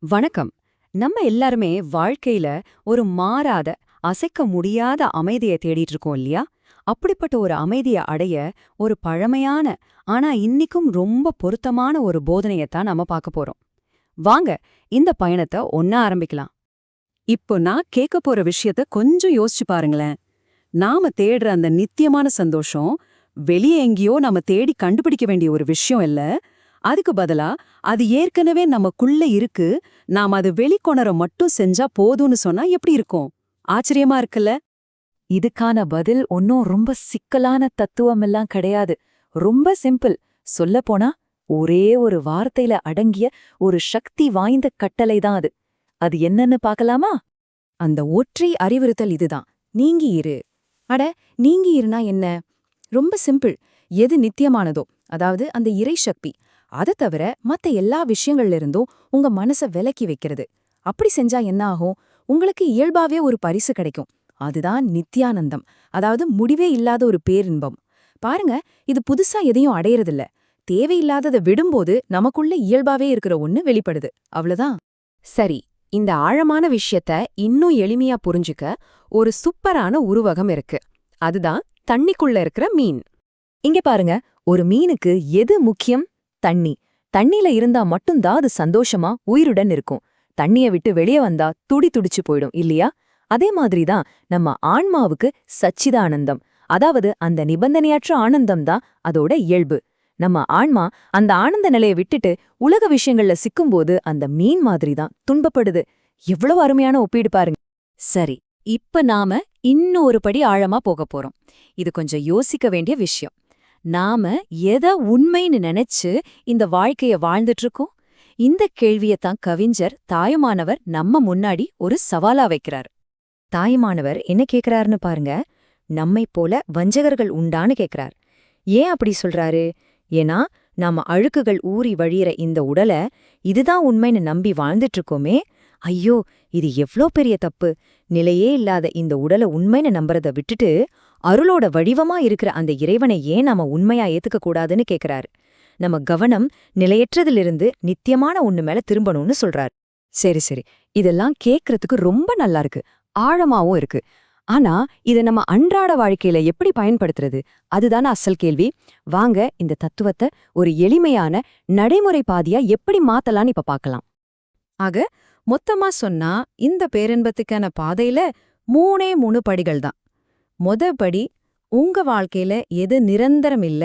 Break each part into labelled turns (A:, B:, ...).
A: வணக்கம். நம்ம எல்லாருமே வாழ்க்கையில ஒரு மாறாத, அசைக்க முடியாத அமைதியை தேடிட்டு இருக்கோம் இல்லையா? அப்படிப்பட்ட ஒரு அமைதியை அடைய ஒரு பழமையான, ஆனா இன்னிக்கும் ரொம்ப பொருத்தமான ஒரு போதனையத்தான் நம்ம பார்க்க போறோம். வாங்க, இந்த பயணத்தை ஒண்ணா ஆரம்பிக்கலாம்.
B: இப்போ நான் கேட்க போற விஷயத்த கொஞ்சம் யோசிச்சு பாருங்களேன். நாம தேடுற அந்த நித்தியமான சந்தோஷம் வெளியே எங்கேயோ நாம தேடி கண்டுபிடிக்க வேண்டிய ஒரு விஷயம் இல்ல. அதுக்கு பதிலா அது ஏற்கனவே நமக்குள்ள இருக்கு. நாம அது வெளிக்கொணர மட்டும் செஞ்சா போதும்னு சொன்னா எப்படி இருக்கும்? ஆச்சரியமா இருக்குல்ல?
C: இதுக்கான பதில் ஒன்னும் ரொம்ப சிக்கலான தத்துவமெல்லாம் கிடையாது. ரொம்ப சிம்பிள். சொல்லப்போனா ஒரே ஒரு வார்த்தையில அடங்கிய ஒரு சக்தி வாய்ந்த கட்டளை தான் அது. அது என்னன்னு பார்க்கலாமா?
A: அந்த ஒற்றை அறிவுறுத்தல் இதுதான். நீங்கி இரு. அட, நீங்கி இருனா என்ன? ரொம்ப சிம்பிள். எது நித்தியமானதோ, அதாவது அந்த இறை சக்தி, அதை தவிர மத்த எல்லா விஷயங்கள்ல இருந்தும் உங்க மனச விலக்கி வைக்கிறது. அப்படி செஞ்சா என்ன ஆகும்? உங்களுக்கு இயல்பாவே ஒரு பரிசு கிடைக்கும். அதுதான் நித்யானந்தம், அதாவது முடிவே இல்லாத ஒரு பேரின்பம். பாருங்க, இது புதுசா எதையும் அடையறதில்ல. தேவையில்லாததை விடும்போது நமக்குள்ள இயல்பாவே இருக்கிற ஒண்ணு வெளிப்படுது. அவ்வளவுதான். சரி, இந்த ஆழமான விஷயத்த இன்னும் எளிமையா புரிஞ்சுக்க ஒரு சூப்பரான உருவகம் இருக்கு. அதுதான் தண்ணிக்குள்ள இருக்கிற மீன். இங்க பாருங்க, ஒரு மீனுக்கு எது முக்கியம்? தண்ணி. தண்ணில இருந்தா மட்டும்தான் அது சந்தோஷமா உயிருடன் இருக்கும். தண்ணிய விட்டு வெளியே வந்தா துடி துடிச்சு போயிடும் இல்லையா? அதே மாதிரிதான் நம்ம ஆன்மாவுக்கு சச்சிதானந்தம், அதாவது அந்த நிபந்தனையற்ற ஆனந்தம் தான் அதோட இயல்பு. நம்ம ஆன்மா அந்த ஆனந்த நிலையை விட்டுட்டு உலக விஷயங்கள்ல சிக்கும்போது அந்த மீன் மாதிரி தான் துன்பப்படுது. எவ்வளவு அருமையான ஒப்பீடு பாருங்க. சரி, இப்ப நாம இன்னும் ஒரு படி ஆழமா போக போறோம். இது கொஞ்சம் யோசிக்க வேண்டிய விஷயம். நாம எதை உண்மைன்னு நினைச்சு இந்த வாழ்க்கைய வாழ்ந்துட்டு இருக்கோம்? இந்த கேள்வியத்தான் கவிஞர் தாயுமானவர் நம்ம முன்னாடி ஒரு சவாலா வைக்கிறார். தாயுமானவர் என்ன கேக்குறாருன்னு பாருங்க. நம்மைப் போல வஞ்சகர்கள் உண்டான்னு கேக்குறார். ஏன் அப்படி சொல்றாரு? ஏன்னா நாம அழுக்குகள் ஊறி வழியிற இந்த உடலை இதுதான் உண்மைன்னு நம்பி வாழ்ந்துட்டு இருக்கோமே. ஐயோ, இது எவ்ளோ பெரிய தப்பு! நிலையே இல்லாத இந்த உடலை உண்மைன்னு நம்புறத விட்டுட்டு அருளோட வடிவமா இருக்கிற அந்த இறைவனை ஏன் நாம உண்மையா ஏத்துக்க கூடாதுன்னு கேக்குறாரு. நம்ம கவனம் நிலையற்றதிலிருந்து நித்தியமான ஒண்ணு மேல திரும்பணும்னு சொல்றாரு. சரி சரி, இதெல்லாம் கேக்குறதுக்கு ரொம்ப நல்லா இருக்கு, ஆழமாவும் இருக்கு. ஆனா இத நம்ம அன்றாட வாழ்க்கையில எப்படி பயன்படுத்துறது? அதுதானே அசல் கேள்வி. வாங்க, இந்த தத்துவத்தை ஒரு எளிமையான நடைமுறை பாதியா எப்படி மாத்தலான்னு இப்ப பார்க்கலாம். ஆக, மொத்தமா சொன்னா இந்த பேரின்பத்துக்கான பாதையில 3 படிகள் தான். படி, உங்க வாழ்க்கையில எது நிரந்தரம் இல்ல,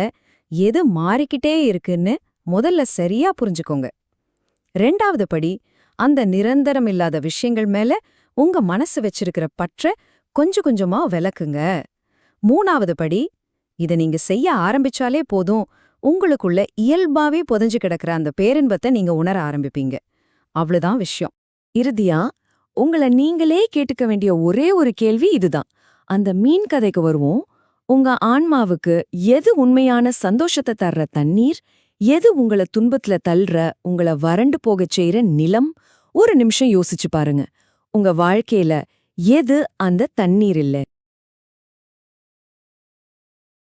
A: எது மாறிக்கிட்டே இருக்குன்னு முதல்ல சரியா புரிஞ்சுக்கோங்க. 2வது படி, அந்த நிரந்தரம் இல்லாத விஷயங்கள் மேல உங்க மனசு வச்சிருக்கிற பற்ற கொஞ்சம் கொஞ்சமா விலக்குங்க. 3வது படி, இத நீங்க செய்ய ஆரம்பிச்சாலே போதும், உங்களுக்குள்ள இயல்பாவே புதைஞ்சு கிடக்கிற அந்த பேரின்பத்தை நீங்க உணர ஆரம்பிப்பீங்க. அவ்வளவுதான் விஷயம். இறுதியா உங்களை நீங்களே கேட்டுக்க வேண்டிய ஒரே ஒரு கேள்வி இதுதான். அந்த மீன் கதைக்கு வருவோம். உங்க ஆன்மாவுக்கு எது உண்மையான சந்தோஷத்தை தர்ற தண்ணீர்? எது உங்கள துன்பத்துல தள்ளுற, உங்கள வறண்டு போகச் செய்யற நிலம்? ஒரு நிமிஷம் யோசிச்சு பாருங்க. உங்க வாழ்க்கையில எது அந்த தண்ணீர் இல்ல?